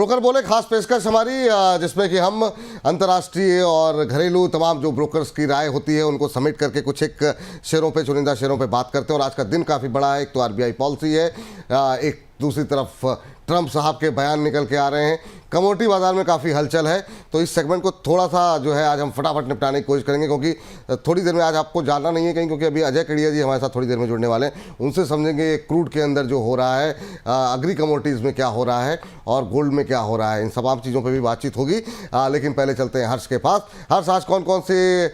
Broker बोले खास पेशकश हमारी, जिसमें कि हम अंतर्राष्ट्रीय और घरेलू तमाम जो ब्रोकर्स की राय होती है उनको समेट करके कुछ एक शेयरों पे, चुनिंदा शेयरों पे बात करते हैं। और आज का दिन काफ़ी बड़ा है। एक तो आरबीआई पॉलिसी है, एक दूसरी तरफ ट्रंप साहब के बयान निकल के आ रहे हैं, कमोडिटी बाजार में काफ़ी हलचल है। तो इस सेगमेंट को थोड़ा सा जो है आज हम फटाफट निपटाने की कोशिश करेंगे, क्योंकि थोड़ी देर में आज आपको जानना नहीं है कहीं, क्योंकि अभी अजय कड़िया जी हमारे साथ थोड़ी देर में जुड़ने वाले हैं। उनसे समझेंगे क्रूड के अंदर जो हो रहा है, अग्री कमोडिटीज़ में क्या हो रहा है और गोल्ड में क्या हो रहा है, इन तमाम चीज़ों पर भी बातचीत होगी। लेकिन पहले चलते हैं हर्ष के पास। हर्ष, आज कौन कौन से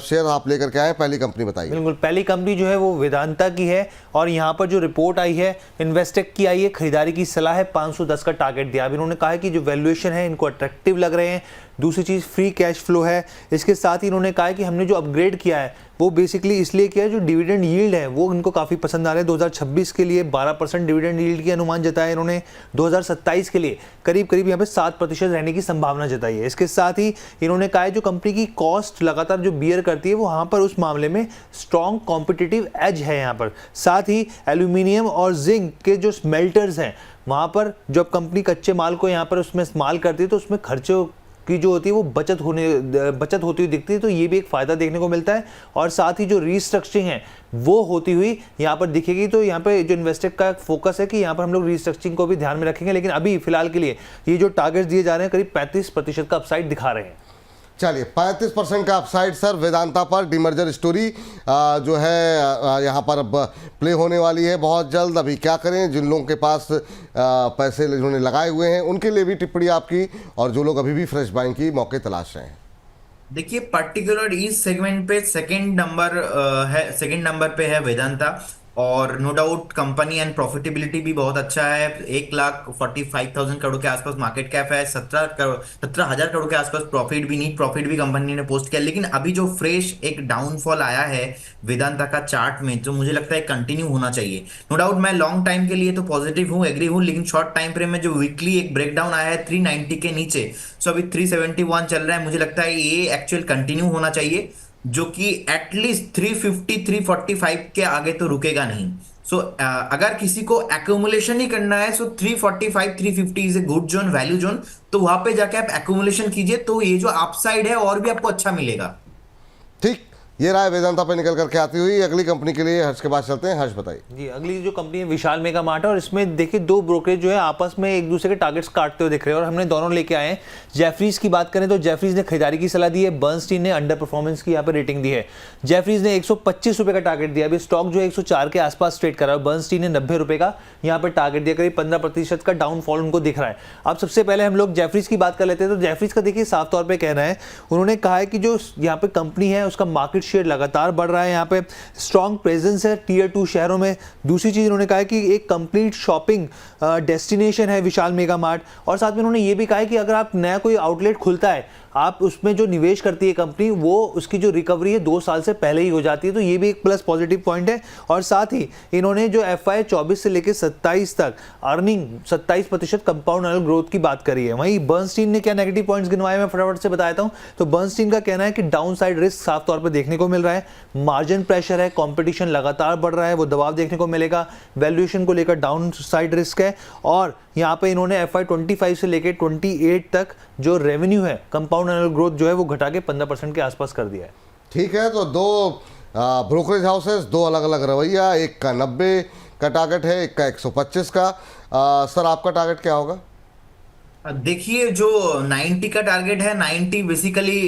शेयर आप लेकर के आए? पहली कंपनी बताइए। बिल्कुल, पहली कंपनी जो है वो वेदांता की है और यहाँ पर जो रिपोर्ट आई है इन्वेस्टेक की आई है, खरीदारी की सलाह है, 510 का टारगेट दिया। अभी उन्होंने कहा है कि जो वैल्यूएशन है इनको अट्रैक्टिव लग रहे हैं। दूसरी चीज़ फ्री कैश फ्लो है। इसके साथ ही इन्होंने कहा है कि हमने जो अपग्रेड किया है वो बेसिकली इसलिए किया है, जो डिविडेंड यील्ड है वो इनको काफ़ी पसंद आ रहा है। 2026 के लिए 12% डिविडेंड यील्ड की अनुमान जताया इन्होंने। 2027 के लिए करीब करीब यहाँ पे 7% रहने की संभावना जताई है। इसके साथ ही इन्होंने कहा है जो कंपनी की कॉस्ट लगातार जो बियर करती है वो यहाँ पर उस मामले में स्ट्रॉन्ग कॉम्पिटिटिव एज है यहाँ पर। साथ ही एल्यूमिनियम और जिंक के जो स्मेल्टर्स हैं वहाँ पर जब कंपनी कच्चे माल को यहाँ पर उसमें इस्तेमाल करती है तो उसमें खर्चों की जो होती है वो बचत होती हुई दिखती है। तो ये भी एक फ़ायदा देखने को मिलता है। और साथ ही जो रीस्ट्रक्चरिंग है वो होती हुई यहाँ पर दिखेगी। तो यहाँ पे जो इन्वेस्टेक का फोकस है कि यहाँ पर हम लोग रीस्ट्रक्चरिंग को भी ध्यान में रखेंगे। लेकिन अभी फिलहाल के लिए ये जो टारगेट्स दिए जा रहे हैं करीब 35% का अपसाइड दिखा रहे हैं। चलिए, 35% का अपसाइड सर वेदांता पर। डीमर्जर स्टोरी जो है यहाँ पर अब प्ले होने वाली है बहुत जल्द। अभी क्या करें, जिन लोगों के पास पैसे जिन्होंने लगाए हुए हैं उनके लिए भी टिप्पणी आपकी, और जो लोग अभी भी फ्रेश बाइंग की मौके तलाश रहे हैं। देखिए, पर्टिकुलर इस सेगमेंट पे सेकंड नंबर पे है वेदांता। और no doubt company and profitability भी बहुत अच्छा है। 1,45,000 करोड़ के आसपास मार्केट कैप है। 17,000 करोड़ के आसपास प्रॉफिट भी कंपनी ने पोस्ट किया। लेकिन अभी जो फ्रेश एक डाउनफॉल आया है वेदांता का चार्ट में, जो मुझे लगता है कंटिन्यू होना चाहिए। नो डाउट मैं लॉन्ग टाइम के लिए तो पॉजिटिव हूँ, एग्री हूँ, लेकिन शॉर्ट टाइम फ्रेम में जो वीकली एक ब्रेकडाउन आया है 390 के नीचे, सो अभी 371 चल रहा है। मुझे लगता है ये एक्चुअल कंटिन्यू होना चाहिए, जो कि एटलीस्ट 350 345 के आगे तो रुकेगा नहीं। सो अगर किसी को एक्यूमुलेशन ही करना है, सो 345 350 is a good zone, value zone. तो वहां पे जाके आप एक्यूमुलेशन कीजिए, तो ये जो अपसाइड है और भी आपको अच्छा मिलेगा। ठीक, ये राय वेदांता पे निकल करके आती हुई। अगली कंपनी के लिए हर्ष के पास चलते हैं। हर्ष बताइए। जी, अगली जो कंपनी है विशाल मेगा मार्ट है और इसमें देखिए दो ब्रोकरेज जो है आपस में एक दूसरे के टारगेट्स काटते हुए दिख रहे हैं और हमने दोनों लेके आए हैं। जेफरीज की बात करें तो जेफरीज ने खरीदारी की सलाह दी है, बर्नस्टीन ने अंडर परफॉर्मेंस की यहाँ पे रेटिंग दी है। जेफरीज ने 125 रुपये का टारगेट दिया। अभी स्टॉक जो है 104 के आसपास ट्रेड कर रहा है। बर्नस्टीन ने 90 रुपये का यहाँ पर टारगेट दिया। करीब 15% का डाउनफॉल उनको दिख रहा है। अब सबसे पहले हम लोग जेफरीज की बात कर लेते हैं। तो जेफरीज का देखिए साफ तौर पर कहना है, उन्होंने कहा है कि जो यहाँ पे कंपनी है उसका मार्केट शेयर लगातार बढ़ रहा है, यहाँ पे स्ट्रॉन्ग प्रेजेंस है टीयर 2 शहरों में। दूसरी चीज उन्होंने कहा है कि एक कंप्लीट शॉपिंग डेस्टिनेशन है विशाल मेगा मार्ट। और साथ में उन्होंने ये भी कहा है कि अगर आप नया कोई आउटलेट खुलता है, आप उसमें जो निवेश करती है कंपनी, वो उसकी जो रिकवरी है 2 साल से पहले ही हो जाती है। तो ये भी एक प्लस पॉजिटिव पॉइंट है। और साथ ही इन्होंने जो FY 24 से लेकर 27 तक अर्निंग 27% कंपाउंड एनुअल ग्रोथ की बात करी है। वहीं बर्नस्टीन ने क्या नेगेटिव पॉइंट्स गिनवाए, मैं फटाफट से बताता हूं। तो बर्नस्टीन का कहना है कि डाउन साइड रिस्क साफ तौर पर देखने को मिल रहा है, मार्जिन प्रेशर है, कंपटीशन लगातार बढ़ रहा है, वो दबाव देखने को मिलेगा, वैल्यूएशन को लेकर डाउन साइड रिस्क है। और यहाँ पे इन्होंने FY 25 से लेकर 28 तक जो रेवेन्यू है कंपाउंड एनुअल ग्रोथ जो है वो घटा के 15% के आसपास कर दिया है। ठीक है, तो दो ब्रोकरेज हाउसेस, दो अलग अलग रवैया, एक का 90 का टारगेट है, एक का 125 का। सर आपका टारगेट क्या होगा? देखिए, जो 90 का टारगेट है, 90 बेसिकली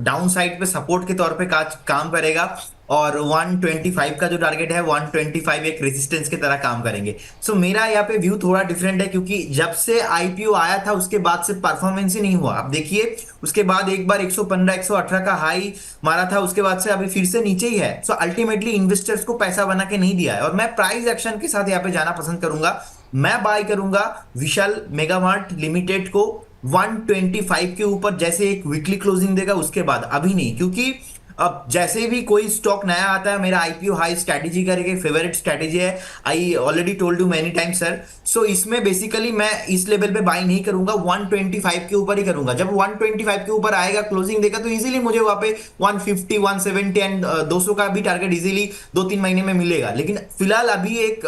डाउन साइड पे सपोर्ट के तौर पे काम करेगा। और 125 का जो टारगेट है, 125 एक रेजिस्टेंस की तरह काम करेंगे। सो मेरा यहाँ पे व्यू थोड़ा डिफरेंट है, क्योंकि जब से IPO आया था उसके बाद से परफॉर्मेंस ही नहीं हुआ। अब देखिए, उसके बाद एक बार 115 118 का हाई मारा था, उसके बाद से अभी फिर से नीचे ही है। सो अल्टीमेटली इन्वेस्टर्स को पैसा बना के नहीं दिया है। और मैं प्राइस एक्शन के साथ यहाँ पे जाना पसंद करूंगा। मैं बाय करूंगा विशाल मेगा मार्ट लिमिटेड को 125 के ऊपर, जैसे एक वीकली क्लोजिंग देगा उसके बाद, अभी नहीं। क्योंकि अब जैसे भी कोई स्टॉक नया आता है, मेरा आईपीओ हाई स्ट्रैटेजी करके फेवरेट स्ट्रैटेजी है। I already told you many times sir. So इसमें बेसिकली मैं इस लेवल पे बाई नहीं करूंगा, 125 के ऊपर ही करूंगा। जब 125 के ऊपर आएगा, क्लोजिंग देगा, तो इजीली मुझे वहां पे 150, 170 एंड 200 का भी टारगेट इजीली 2-3 महीने में मिलेगा। लेकिन फिलहाल अभी एक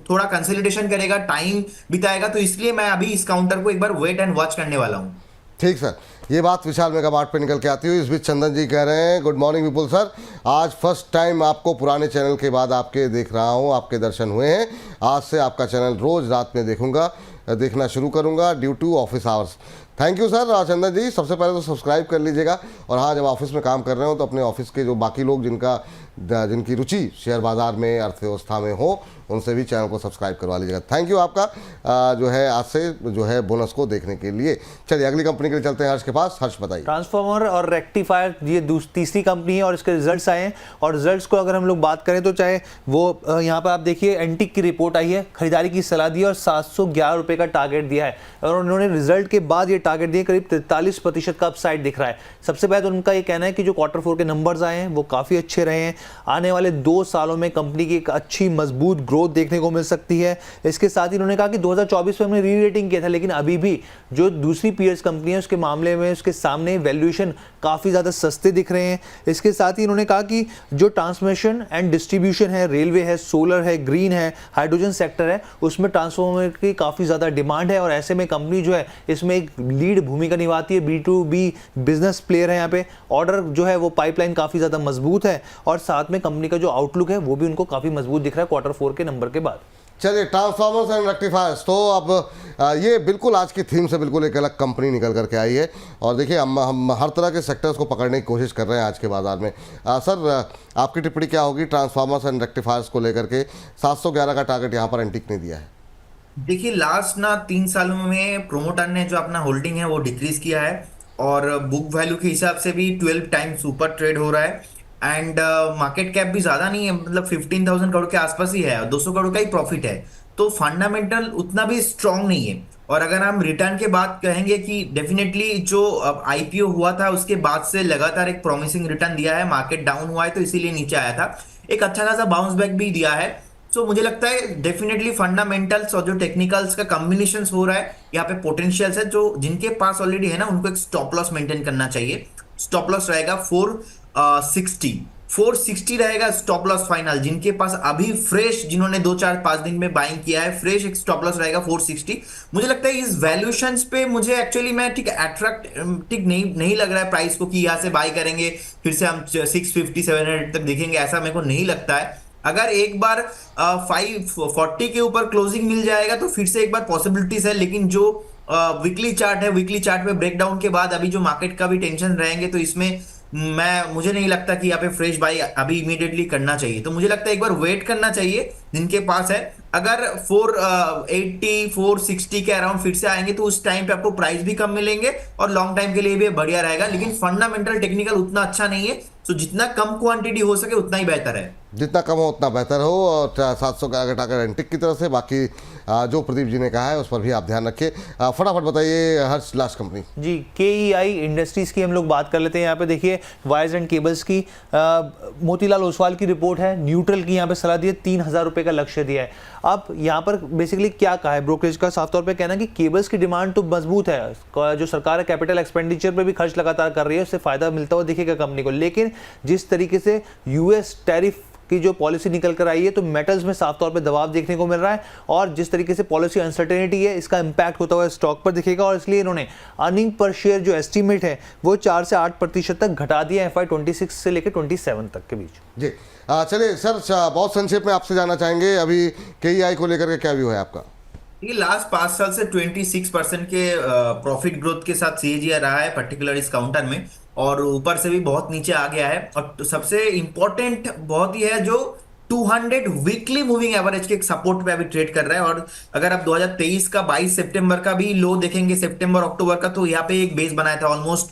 थोड़ा कंसोलिडेशन करेगा, टाइम बिताएगा, तो इसलिए मैं अभी इस काउंटर को एक बार वेट एंड वॉच करने वाला हूं। ठीक सर, ये बात विशाल मेगा मार्ट पे निकल के आती हुई। इस बीच चंदन जी कह रहे हैं गुड मॉर्निंग विपुल सर, आज फर्स्ट टाइम आपको पुराने चैनल के बाद आपके देख रहा हूँ, आपके दर्शन हुए हैं। आज से आपका चैनल रोज़ रात में देखना शुरू करूँगा due to office hours. Thank you sir Chandan ji. सबसे पहले तो सब्सक्राइब कर लीजिएगा, और हाँ, जब ऑफिस में काम कर रहे हो तो अपने ऑफिस के जो बाकी लोग जिनकी रुचि शेयर बाज़ार में, अर्थव्यवस्था में हो, उनसे भी चैनल को सब्सक्राइब करवा लीजिएगा। थैंक यू आपका जो है आज से जो है बोनस को देखने के लिए। चलिए अगली कंपनी के लिए चलते हैं हर्ष के पास। हर्ष बताइए। ट्रांसफॉर्मर और रेक्टिफायर ये तीसरी कंपनी है और इसके रिजल्ट्स आए हैं। और रिजल्ट्स को अगर हम लोग बात करें तो चाहे वो यहाँ पर आप देखिए एंटिक की रिपोर्ट आई है, खरीदारी की सलाह दी है और 711 रुपये का टारगेट दिया है। और उन्होंने रिजल्ट के बाद ये टारगेट दिए, करीब 43% का अपसाइड दिख रहा है। सबसे पहले तो उनका ये कहना है कि जो Q4 के नंबर्स आए हैं वो काफ़ी अच्छे रहे हैं। आने वाले 2 सालों में कंपनी की एक अच्छी मजबूत ग्रोथ देखने को मिल सकती है। इसके साथ ही उन्होंने कहा कि 2024 में हमने री रेटिंग किया था, लेकिन अभी भी जो दूसरी पीयर्स कंपनी है उसके मामले में उसके सामने वैल्यूएशन काफ़ी ज़्यादा सस्ते दिख रहे हैं। इसके साथ ही उन्होंने कहा कि जो ट्रांसमिशन एंड डिस्ट्रीब्यूशन है, रेलवे है, सोलर है, ग्रीन है, हाइड्रोजन सेक्टर है, उसमें ट्रांसफॉर्मर की काफ़ी ज़्यादा डिमांड है। और ऐसे में कंपनी जो है इसमें एक लीड भूमिका निभाती है। B2B बिजनेस प्लेयर है यहाँ पे। ऑर्डर जो है वो पाइपलाइन काफ़ी ज़्यादा मजबूत है और साथ में कंपनी का जो आउटलुक है वो भी उनको काफ़ी मजबूत दिख रहा है Q4 के नंबर के बाद। चलिए ट्रांसफॉर्मर्स एंड रेक्टिफायर्स, तो अब ये बिल्कुल आज की थीम से बिल्कुल एक अलग कंपनी निकल करके आई है। और देखिए हम हर तरह के सेक्टर्स को पकड़ने की कोशिश कर रहे हैं आज के बाजार में। सर आपकी टिप्पणी क्या होगी ट्रांसफॉर्मर्स एंड रेक्टिफायर्स को लेकर के? 711 का टारगेट यहाँ पर एंटिक ने दिया है। देखिए लास्ट 3 सालों में प्रोमोटर ने जो अपना होल्डिंग है वो डिक्रीज किया है और बुक वैल्यू के हिसाब से भी 12 टाइम्स ऊपर ट्रेड हो रहा है। एंड मार्केट कैप भी ज्यादा नहीं है, मतलब 15,000 करोड़ के आसपास ही है, 200 करोड़ का ही प्रॉफिट है। तो फंडामेंटल उतना भी स्ट्रांग नहीं है। और अगर हम रिटर्न के बाद कहेंगे कि डेफिनेटली जो आईपीओ हुआ था उसके बाद से लगातार एक प्रॉमिसिंग रिटर्न दिया है। मार्केट डाउन हुआ है तो इसीलिए नीचे आया था, एक अच्छा खासा बाउंस बैक भी दिया है। सो मुझे लगता है डेफिनेटली फंडामेंटल्स और जो टेक्निकल्स का कॉम्बिनेशन हो रहा है यहाँ पे पोटेंशियल्स है। जो जिनके पास ऑलरेडी है ना उनको एक स्टॉप लॉस मेंटेन करना चाहिए। स्टॉप लॉस रहेगा 460 रहेगा स्टॉप लॉस फाइनल। जिनके पास अभी फ्रेश, जिन्होंने 2-4-5 दिन में बाइंग किया है, फ्रेश एक स्टॉप लॉस रहेगा 460। मुझे लगता है इस वैल्यूएशंस पे मुझे एक्चुअली मैं ठीक नहीं लग रहा है प्राइस को कि यहाँ से बाई करेंगे फिर से हम 650-700 तक देखेंगे, ऐसा मेरे को नहीं लगता है। अगर एक बार 540 के ऊपर क्लोजिंग मिल जाएगा तो फिर से एक बार पॉसिबिलिटीज है। लेकिन जो वीकली चार्ट है, वीकली चार्ट में ब्रेकडाउन के बाद अभी जो मार्केट का भी टेंशन रहेंगे तो इसमें मुझे नहीं लगता कि यहाँ पे फ्रेश बाई अभी इमीडिएटली करना चाहिए। तो मुझे लगता है एक बार वेट करना चाहिए जिनके पास है। अगर 480-460 के अराउंड फिर से आएंगे तो उस टाइम पे आपको प्राइस भी कम मिलेंगे और लॉन्ग टाइम के लिए भी बढ़िया रहेगा। लेकिन फंडामेंटल टेक्निकल उतना अच्छा नहीं है, तो जितना कम क्वांटिटी हो सके उतना ही बेहतर है। जितना कम हो उतना बेहतर हो। और 700 का आगे टारगेट एंटिक की तरफ से, बाकी जो प्रदीप जी ने कहा है उस पर भी आप ध्यान रखिए। फटाफट बताइए हर्ष लास्ट कंपनी। जी KEI इंडस्ट्रीज की हम लोग बात कर लेते हैं। यहाँ पे देखिए वायर्स एंड केबल्स की मोतीलाल ओसवाल की रिपोर्ट है, न्यूट्रल की यहाँ पे सलाह दी है, 3,000 रुपये का लक्ष्य दिया है। अब यहाँ पर बेसिकली क्या कहा है ब्रोकरेज का, साफ तौर पे कहना है कि केबल्स की डिमांड तो मजबूत है, जो सरकार है कैपिटल एक्सपेंडिचर पे भी खर्च लगातार कर रही है, उससे फायदा मिलता हुआ दिखेगा कंपनी को। लेकिन जिस तरीके से US टैरिफ की जो पॉलिसी निकल कर आई है तो मेटल्स में साफ तौर पे दबाव देखने को मिल रहा है और जिस तरीके से पॉलिसी अनसर्टेनिटी है इसका इंपैक्ट होता हुआ स्टॉक पर दिखेगा। और इसलिए इन्होंने अर्निंग पर शेयर जो एस्टीमेट है वो 4 से 8% तक घटा दिया FY 26 से लेकर 27 तक के बीच। जी चलिए सर बहुत संक्षेप में आपसे जानना चाहेंगे अभी KEI को लेकर के क्या व्यू है आपका? ये लास्ट 5 साल से 26% के प्रॉफिट ग्रोथ के साथ CAGR रहा है, पर्टिकुलर इस काउंटर में, और ऊपर से भी बहुत नीचे आ गया है। और सबसे इंपॉर्टेंट बहुत ही है जो 200 वीकली मूविंग एवरेज के एक सपोर्ट पे अभी ट्रेड कर रहा है। और अगर आप 2023 का 22 सितंबर का भी लो देखेंगे, सितंबर अक्टूबर का, तो यहाँ पे एक बेस बनाया था ऑलमोस्ट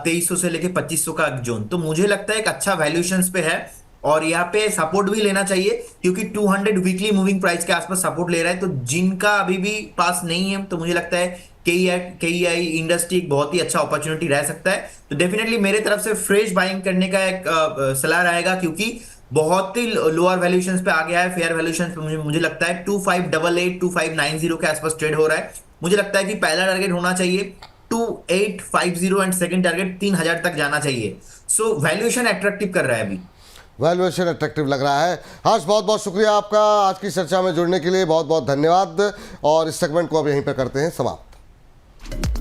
2300 से लेके 2500 का जोन। तो मुझे लगता है एक अच्छा वैल्यूएशंस पे है और यहाँ पे सपोर्ट भी लेना चाहिए क्योंकि 200 वीकली मूविंग प्राइस के आसपास सपोर्ट ले रहा है। तो जिनका अभी भी पास नहीं है तो मुझे लगता है केईआई इंडस्ट्री एक बहुत ही अच्छा अपॉर्चुनिटी रह सकता है। तो डेफिनेटली मेरे तरफ से फ्रेश बाइंग करने का एक सलाह रहेगा, क्योंकि बहुत ही लोअर वैल्यूएशंस पे आ गया है। फेयर वैल्यूएशंस पे मुझे लगता है 2588 2590 के आसपास ट्रेड हो रहा है। मुझे लगता है कि पहला टारगेट होना चाहिए 2850 एंड सेकंड टारगेट 3000 तक जाना चाहिए। सो वैल्यूएशन अट्रैक्टिव कर रहा है अभी। वैल्यूएशन अट्रैक्टिव लग रहा है। हर्ष, बहुत बहुत शुक्रिया आपका आज की चर्चा में जुड़ने के लिए, बहुत बहुत धन्यवाद। और इस सेगमेंट को अब यहीं पर करते हैं समाप्त।